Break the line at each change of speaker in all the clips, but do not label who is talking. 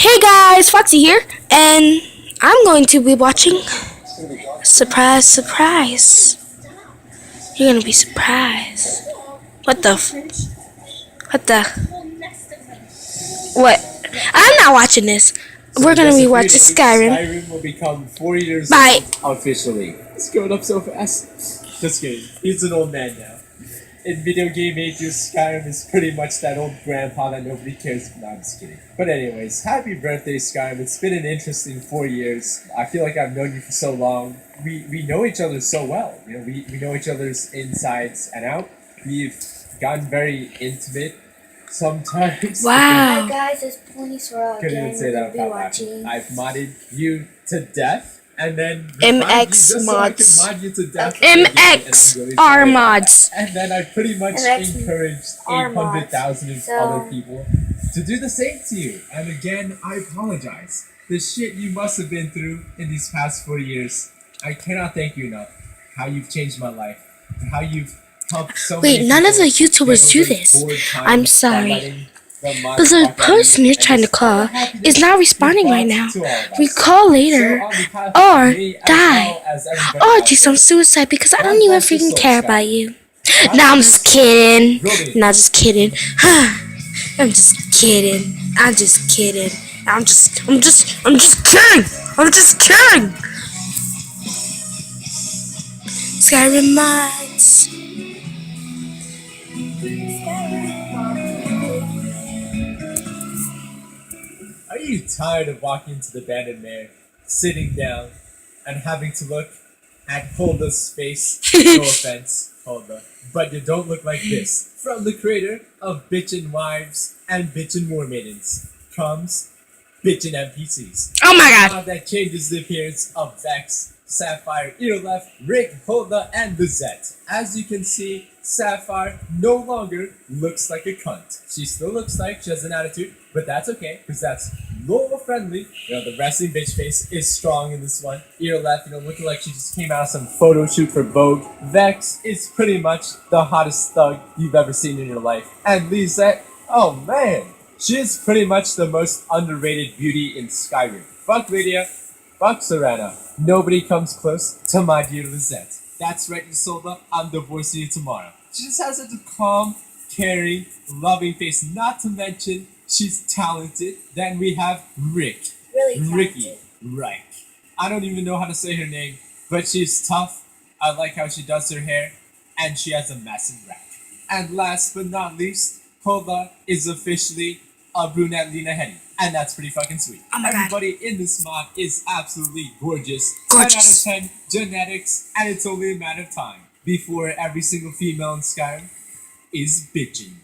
Hey guys, Foxy here, and I'm going to be watching Surprise Surprise. You're gonna be surprised. What the what the what? I'm not watching this. We're gonna be watching Skyrim.
Skyrim will become 4 years
Bye.
old officially. It's going up so fast. Just kidding. He's an old man now. In video game ages, Skyrim is pretty much that old grandpa that nobody cares about. No, I'm just kidding. But anyways, happy birthday, Skyrim. It's been an interesting 4 years. I feel like I've known you for so long. We know each other so well. You know, we know each other's insides and out. We've gotten very intimate sometimes.
Wow.
Hi guys, it's Pony Swirl
Couldn't
again.
even say that
We'll be
without
watching.
laughing. I've modded you to death. And then
MX
just
mods.
So I can mod you to death.
MX
really
R mods.
And then I pretty much
MX
encouraged
R
800,000
mods. So-
other people to do the same to you. And again, I apologize. The shit you must have been through in these past 4 years, I cannot thank you enough. How you've changed my life. How you've helped so many
Wait, none of the
people
YouTubers
get
do
over
this.
bored times
I'm
by
sorry.
letting the mods
But the
talk at
person
you
you're
and
trying to
just
call
happiness
is not responding right now.
to all of us.
We call later,
So on behalf
or
of me, as
die,
well as everybody
or
out
do some
there,
suicide because I
God
don't even
bless your
freaking
soul,
care
Sky.
about you.
God
No, I'm
bless
just
your soul.
kidding.
Really.
Not just kidding. I'm just kidding. I'm just kidding. I'm just kidding. I'm just kidding. Skyrim mods.
Are you tired of walking to the abandoned mare, sitting down, and having to look at Hulda's face? No offense, Hulda, but you don't look like this. From the creator of Bitchin' Wives and Bitchin' War Maidens comes Bitchin' NPCs.
Oh my god.
That changes the appearance of Vex, Sapphire, Earleft, Rick, Hulda, and Lizette. As you can see, Sapphire no longer looks like a cunt. She still looks like she has an attitude, but that's okay, because that's lore friendly. You know, the wrestling bitch face is strong in this one. Earleft, looking like she just came out of some photo shoot for Vogue. Vex is pretty much the hottest thug you've ever seen in your life. And Lizette, oh man, she is pretty much the most underrated beauty in Skyrim. Fuck Lydia, fuck Serana. Nobody comes close to my dear Lizette. That's right, Isolda, I'm divorcing you tomorrow. She just has such a calm, caring, loving face. Not to mention, she's talented. Then we have Rick.
Really talented.
Ricky. Reich. I don't even know how to say her name, but she's tough. I like how she does her hair, and she has a massive rack. And last but not least, Hulda is officially a brunette Lena Headey. And that's pretty fucking sweet.
Oh my God.
Everybody in this mod is absolutely gorgeous.
Gorgeous.
10 out of 10 genetics, and it's only a matter of time before every single female in Skyrim is bitching.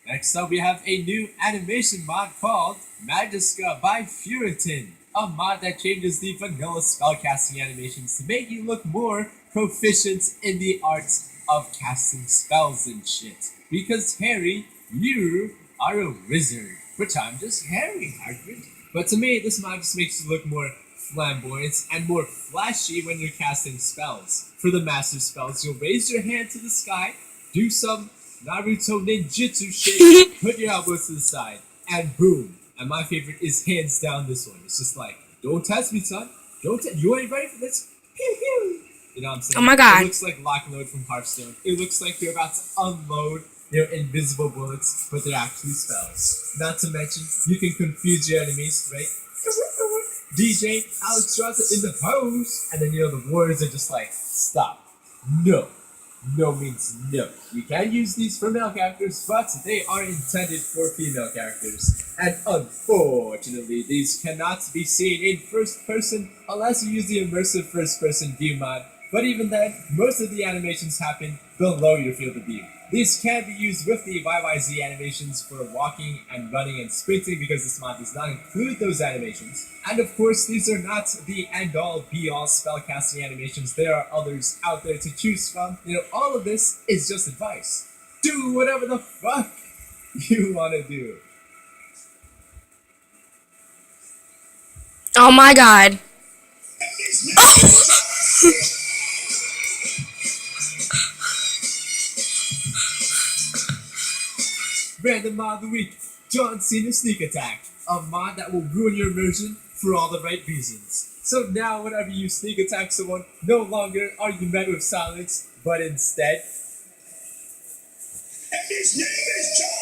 Next up, we have a new animation mod called Magiska by Furitin, a mod that changes the vanilla spellcasting animations to make you look more proficient in the arts of casting spells and shit. Because Harry, you are a wizard, which I'm just Harry, Hagrid. But to me, this mod just makes you look more flamboyant and more flashy when you're casting spells. For the master spells, you'll raise your hand to the sky, do some Naruto ninjutsu shit, put your elbows to the side, and boom. And my favorite is hands down this one. It's just like, don't test me, son. You ain't ready for this. Pew pew. You know what I'm saying?
Oh my God.
It looks like lock and load from Hearthstone. It looks like you're about to unload invisible bullets, but they're actually spells. Not to mention, you can confuse your enemies, right? DJ Alex Rosa in the pose, and then the warriors are just like, stop. No. No means no. You can use these for male characters, but they are intended for female characters. And unfortunately, these cannot be seen in first person unless you use the immersive first person view mod. But even then, most of the animations happen below your field of view. These can be used with the YYZ animations for walking and running and sprinting because this mod does not include those animations. And of course, these are not the end-all, be-all spellcasting animations. There are others out there to choose from. All of this is just advice. Do whatever the fuck you want to do.
Oh my god.
Random mod of the week, John Cena sneak attack. a mod that will ruin your immersion for all the right reasons. So now whenever you sneak attack someone, no longer are you met with silence, but instead... And his name is John.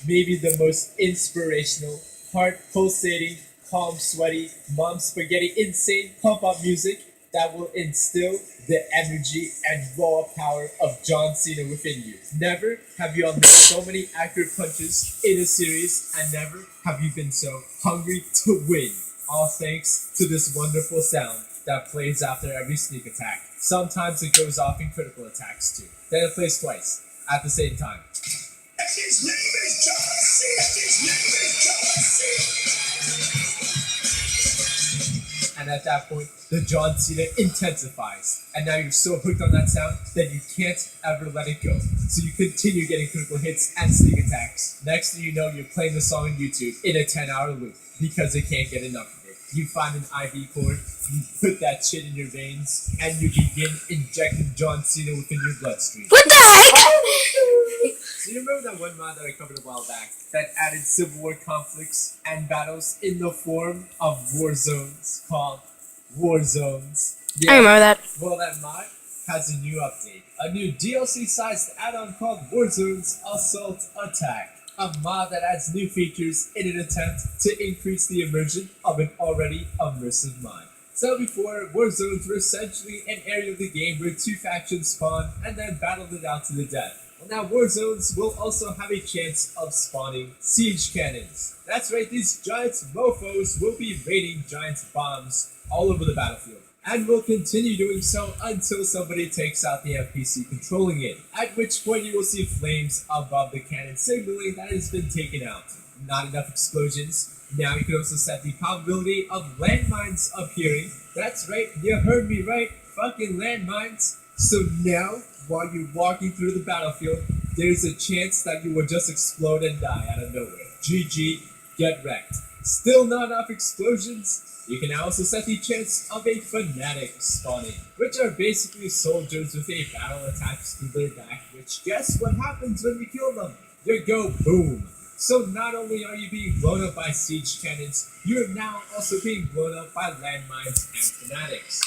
Maybe the most inspirational, heart pulsating, calm sweaty, mom spaghetti insane pump up music that will instill the energy and raw power of John Cena within you. Never have you unleashed so many accurate punches in a series, and never have you been so hungry to win. All thanks to this wonderful sound that plays after every sneak attack. Sometimes it goes off in critical attacks too. Then it plays twice at the same time. And his name is John Cena. His name is John Cena. And at that point, the John Cena intensifies. And now you're so hooked on that sound that you can't ever let it go. So you continue getting critical hits and sneak attacks. Next thing you know, you're playing the song on YouTube in a 10-hour loop because it can't get enough of it. You find an IV cord, you put that shit in your veins, and you begin injecting John Cena within your bloodstream.
What the heck?
So you remember that one mod that I covered a while back that added Civil War conflicts and battles in the form of war zones called War Zones? Yeah.
I remember that.
Well, that mod has a new update. A new DLC-sized add-on called War Zones Assault Attack. A mod that adds new features in an attempt to increase the immersion of an already immersive mod. So before, war zones were essentially an area of the game where two factions spawned and then battled it out to the death. Well, now war zones will also have a chance of spawning siege cannons. That's right, these giant mofos will be raining giant bombs all over the battlefield, and will continue doing so until somebody takes out the NPC controlling it, at which point you will see flames above the cannon signaling that it has been taken out. Not enough explosions. Now you can also set the probability of landmines appearing. That's right, you heard me right, fucking landmines. So now, while you're walking through the battlefield, there's a chance that you will just explode and die out of nowhere. GG, get wrecked. Still not enough explosions? You can also set the chance of a fanatic spawning, which are basically soldiers with a battle attached to their back, which guess what happens when you kill them? You go boom. So not only are you being blown up by siege cannons, you're now also being blown up by landmines and fanatics.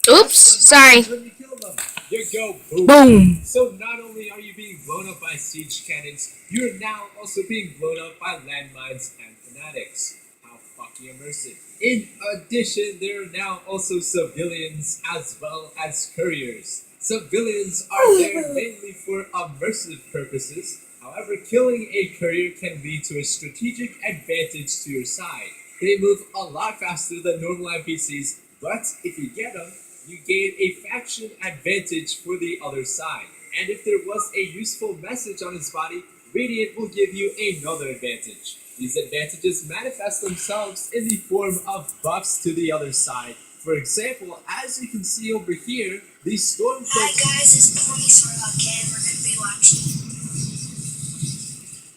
Oops, sorry.
When you kill them, you go boom.
Boom.
So not only are you being blown up by siege cannons, you're now also being blown up by landmines and fanatics. How fucking immersive. In addition, there are now also civilians as well as couriers. Civilians are there mainly for immersive purposes. However, killing a courier can lead to a strategic advantage to your side. They move a lot faster than normal NPCs, but if you get them, you gain a faction advantage for the other side. And if there was a useful message on his body, Radiant will give you another advantage. These advantages manifest themselves in the form of buffs to the other side. For example, as you can see over here, the Stormcloak...
Hi guys, it's Ponies Rock and we're going to be watching.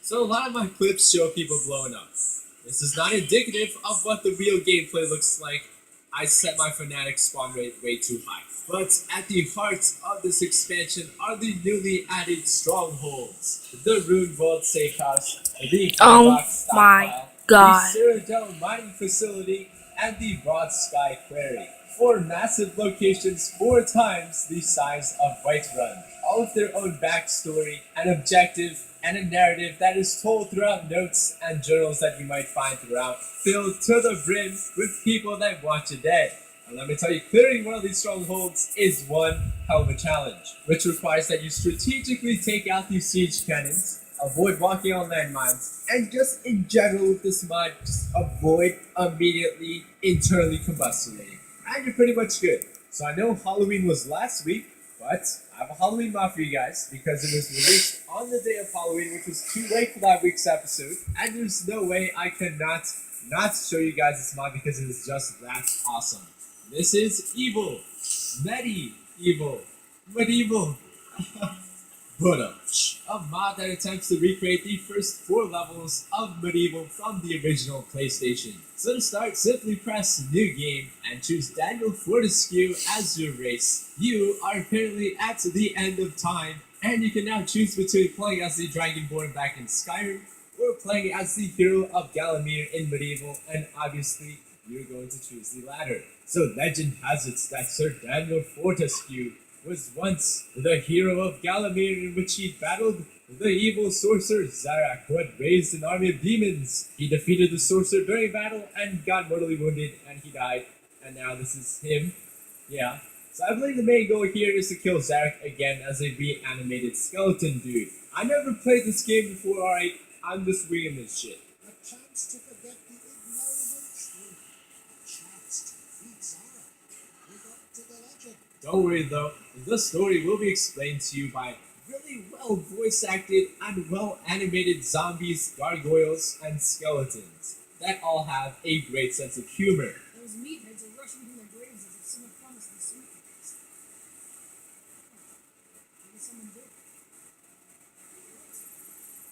So a lot of my clips show people blowing up. This is not indicative of what the real gameplay looks like. I set my fanatic spawn rate way too high. But at the heart of this expansion are the newly added strongholds. The Rune Vault Safe House, the
Oh
Stockpile,
my god.
the Cyrodiil Mining Facility, and the Broad Sky Quarry. 4 massive locations 4 times the size of Whiterun. All with their own backstory, an objective, and a narrative that is told throughout notes and journals that you might find throughout, filled to the brim with people that want you dead. And let me tell you, clearing one of these strongholds is one hell of a challenge, which requires that you strategically take out these siege cannons, avoid walking on landmines, and just in general with this mod, just avoid immediately internally combusting. And you're pretty much good. So I know Halloween was last week, but I have a Halloween mod for you guys because it was released on the day of Halloween, which was too late for that week's episode. And there's no way I could not show you guys this mod because it is just that awesome. This is Evil, Medieval, a mod that attempts to recreate the first 4 levels of Medieval from the original PlayStation. So to start, simply press New Game and choose Daniel Fortescue as your race. You are apparently at the end of time, and you can now choose between playing as the Dragonborn back in Skyrim, We're playing as the hero of Galamir in medieval, and obviously you're going to choose the latter. So legend has it that Sir Daniel Fortescue was once the hero of Galamir, in which he battled the evil sorcerer Zarak, who had raised an army of demons. He defeated the sorcerer during battle and got mortally wounded, and he died. And now this is him. Yeah. So I believe the main goal here is to kill Zarak again as a reanimated skeleton dude. I never played this game before, alright? I'm just winging this shit.
A chance to forget the ignoble truth. A chance to defeat Zara. Live up to the legend.
Don't worry though, the story will be explained to you by really well voice acted and well animated zombies, gargoyles, and skeletons that all have a great sense of humor.
Those meatheads are rushing to their graves as if someone promised them sweet things. Maybe someone did.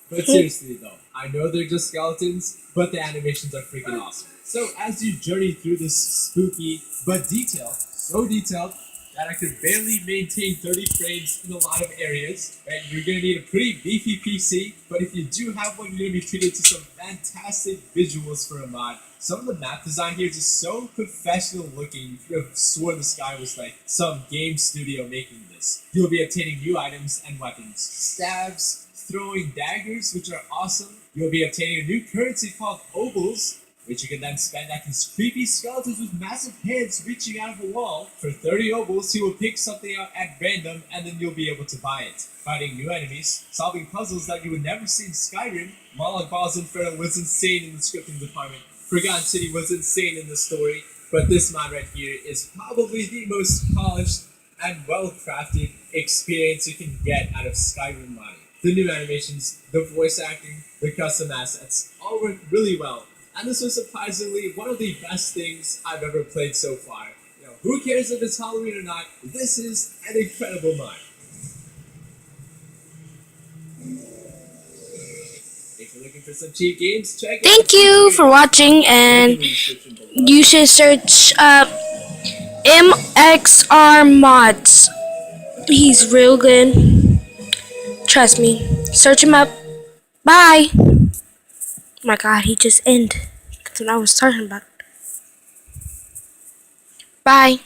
But seriously though, I know they're just skeletons, but the animations are freaking awesome. So as you journey through this spooky but detailed, so detailed that I could barely maintain 30 frames in a lot of areas, and you're gonna need a pretty beefy PC, but if you do have one, you're gonna be treated to some fantastic visuals for a mod. Some of the map design here is just so professional looking. You have sworn the sky was like some game studio making this. You'll be obtaining new items and weapons. Stabs, throwing daggers, which are awesome. You'll be obtaining a new currency called obols, which you can then spend at these creepy skeletons with massive heads reaching out of a wall. For 30 obols, he will pick something out at random, and then you'll be able to buy it. Fighting new enemies, solving puzzles that you would never see in Skyrim. Monologue Balls Inferno was insane in the scripting department. Forgotten City was insane in the story, but this mod right here is probably the most polished and well-crafted experience you can get out of Skyrim modding. The new animations, the voice acting, the custom assets, all work really well. And this was surprisingly one of the best things I've ever played so far. You know, who cares if it's Halloween or not? This is an incredible mod. If you're looking for some cheap games, check
Thank
out
you for watching, and you should search up MXR Mods. He's real good. Trust me. Search him up. Bye. Oh my god, he just ended. That's what I was talking about. Bye.